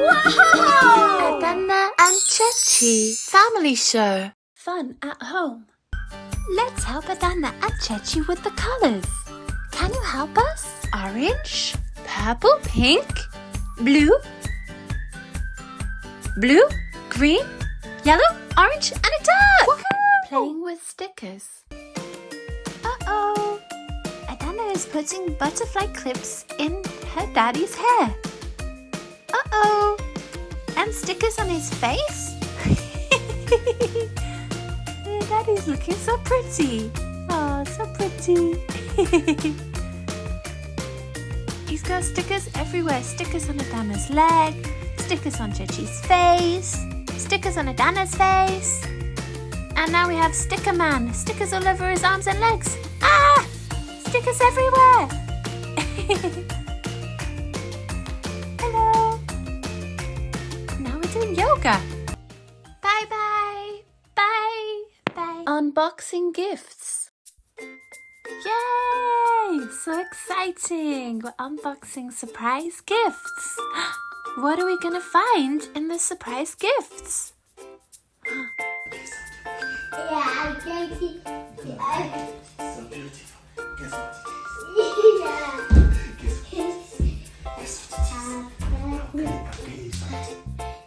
Wow! Adanna and Chechi family show. Fun at home. Let's help Adanna and Chechi with the colors. Can you help us? Orange, purple, pink, blue, blue, green, yellow, orange, and a duck. Playing with stickers. Uh-oh. Adanna is putting butterfly clips in her daddy's hair. Uh-oh. And stickers on his face? Daddy's looking so pretty. Oh, so pretty. He's got stickers everywhere. Stickers on Adanna's leg, stickers on Chechi's face, stickers on Adanna's face. And now we have Sticker Man. Stickers all over his arms and legs. Ah! Stickers everywhere. Hello. Now we're doing yoga. Bye-bye. Bye. Bye. Unboxing gifts. Yay! So exciting. We're unboxing surprise gifts. What are we going to find in the surprise gifts? Yeah, I'm going to. So beautiful. Guess what Guess what it is? I'll get you something.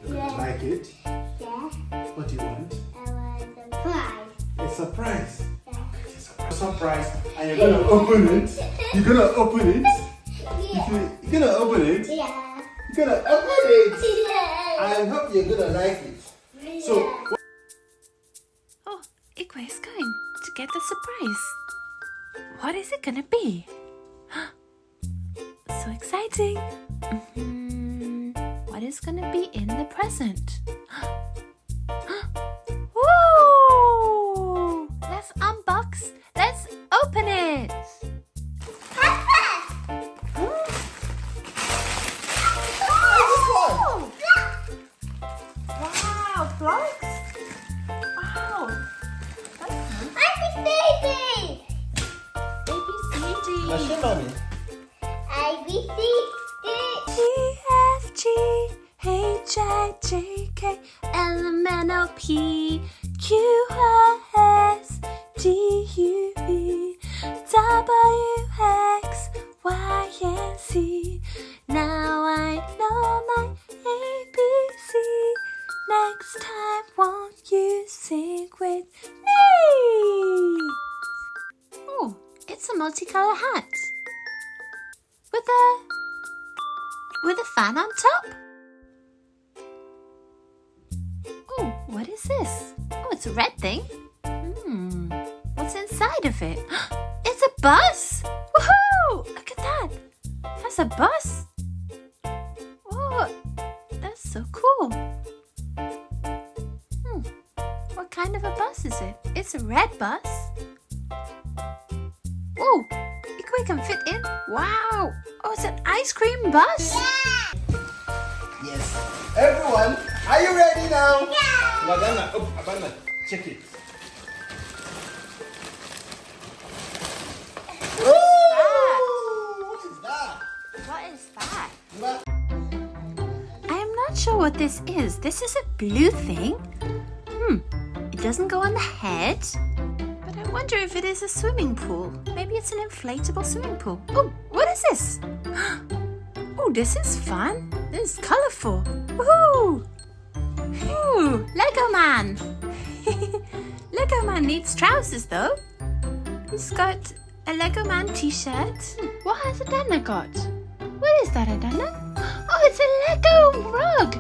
You're gonna like it? Yeah, What do you want? I want a prize. A surprise. Yeah. It's a surprise. And you're gonna open it. You're gonna open it. You're gonna open it. Yeah. You're gonna open it. Yeah. I hope you're gonna like it. So. Oh, Igwe is going to get the surprise. What is it going to be? So exciting. What is going to be in the present? Woo! Let's unbox. Let's open it. Wow, blocks? Wow. I'm baby. ABCD. Machine mommy. ABC. E, F, G, H, I, J, K, L, M, N, O, P, Q, R, S, T, U, V, W, X, Y, and Z. Now I know my ABC. Next time, won't you sing with me? Oh, it's a multicolour hat. With a fan on top? Oh, what is this? Oh, it's a red thing. What's inside of it? It's a bus! Woohoo! Look at that! That's a bus! Oh, that's so cool. What kind of a bus is it? It's a red bus. Oh, Igwe can fit in. Wow! Oh, it's an ice cream bus. Yes. Everyone, are you ready now? Yeah. Adanna, check it. What is that? What is that? What? I am not sure what this is. This is a blue thing. It doesn't go on the head. But I wonder if it is a swimming pool. Maybe it's an inflatable swimming pool. Oh, what is this? Oh, this is fun. This is colourful. Woohoo! Ooh, Lego Man. Lego Man needs trousers though. He's got a Lego Man t-shirt. What has Adanna got? What is that, Adanna? Oh, it's a Lego rug.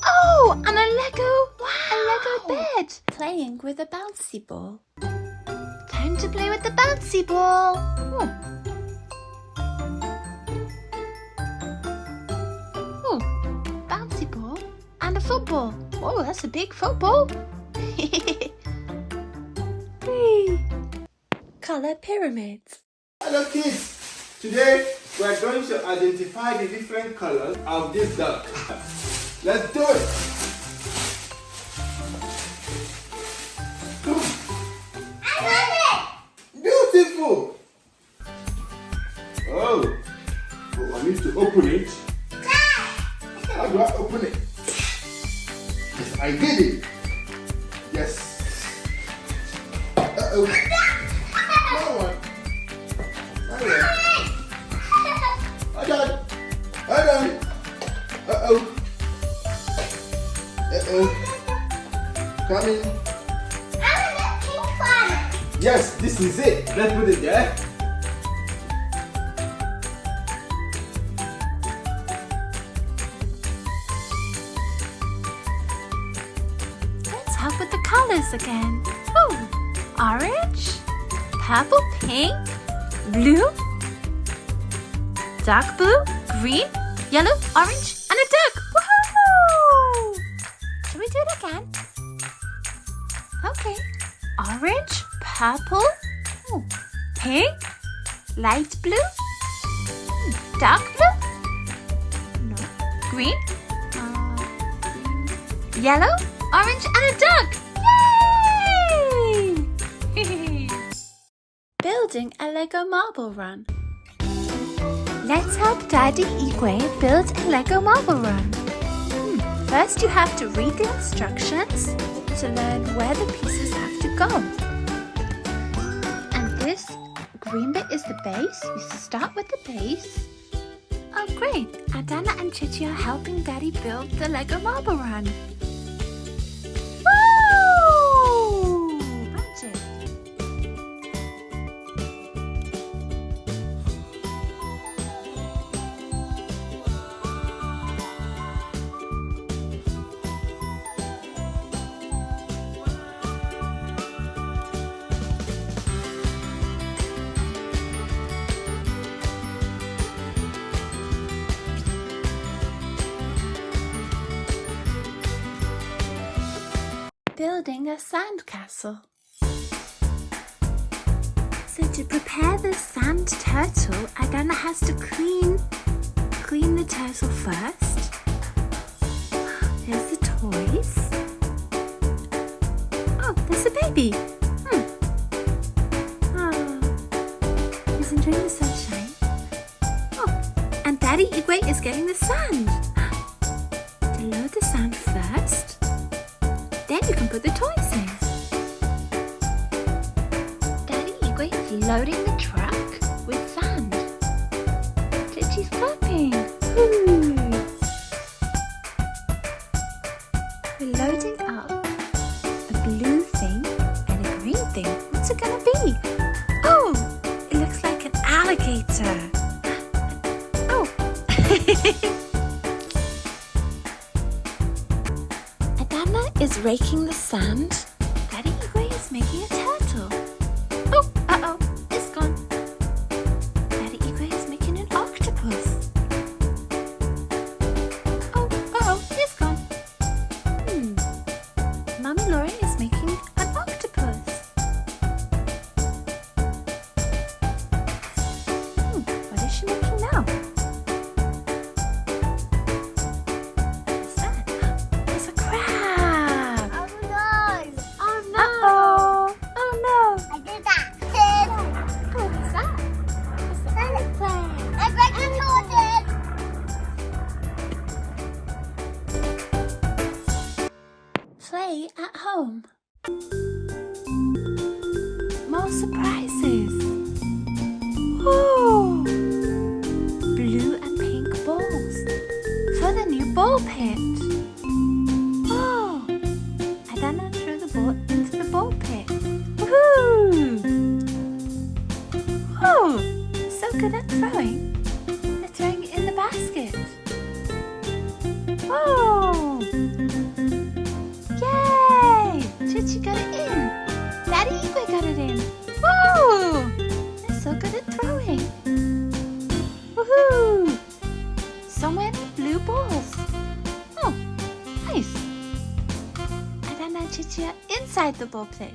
Oh, and a Lego bed. Playing with a bouncy ball. Time to play with the bouncy ball. Oh, bouncy ball and a football. Oh, that's a big football. Color pyramids. Hello kids. Today we are going to identify the different colors of this duck. Let's do it. I got it. Beautiful. Oh, I need to open it. Clap. How do I open it? Yes, I did it. Yes. Uh-oh. No one. Hold on. Hold on. Uh-oh. Uh-oh. Coming. Yes, this is it. Let's put it there. Let's help with the colors again. Oh, orange, purple, pink, blue, dark blue, green, yellow, orange, and a duck. Woohoo! Shall we do it again? Okay. Orange, purple, pink, light blue, dark blue, no, green, yellow, orange, and a duck. Yay! Building a Lego marble run. Let's help Daddy Igwe build a Lego marble run. First, you have to read the instructions to learn where the pieces have to go. And this green bit is the base. You start with the base. Oh great, Adanna and Chechi are helping Daddy build the Lego marble run. Woo! Magic! Building a sandcastle. So to prepare the sand turtle, Adanna has to clean the turtle first. There's the toys. Oh, there's a baby. Oh, he's enjoying the sunshine. Oh, and Daddy Igwe is getting the sand. To load the sand first. Then you can put the toys in. Daddy Igwe is loading the truck with sand. Chechi's clapping. Woo. We're loading up a blue thing and a green thing. What's it gonna be? Oh, it looks like an alligator. Oh. Adanna is raking the sand. Daddy Igwe is making a turtle. Oh, uh-oh, it's gone. Daddy Igwe is making an octopus. Oh, uh-oh, it's gone. Mommy Lauren is making an octopus. What is she making now? What's that? There's a crab. Oh no! Uh-oh. Oh no. I did that. Oh, what's that? I break the tortoise. Play at home. More surprises. Ooh. Blue and pink balls for the new ball pit. Oh, Adanna threw the ball into the ball pit. Woohoo! Oh, so good at throwing. They're throwing it in the basket. Oh! Yay! Chechi got it in. Daddy Igwe got it in. Woo! They're so good at throwing. Woohoo! So many blue balls. Oh, nice. Adanna and Chechi are inside the ball pit.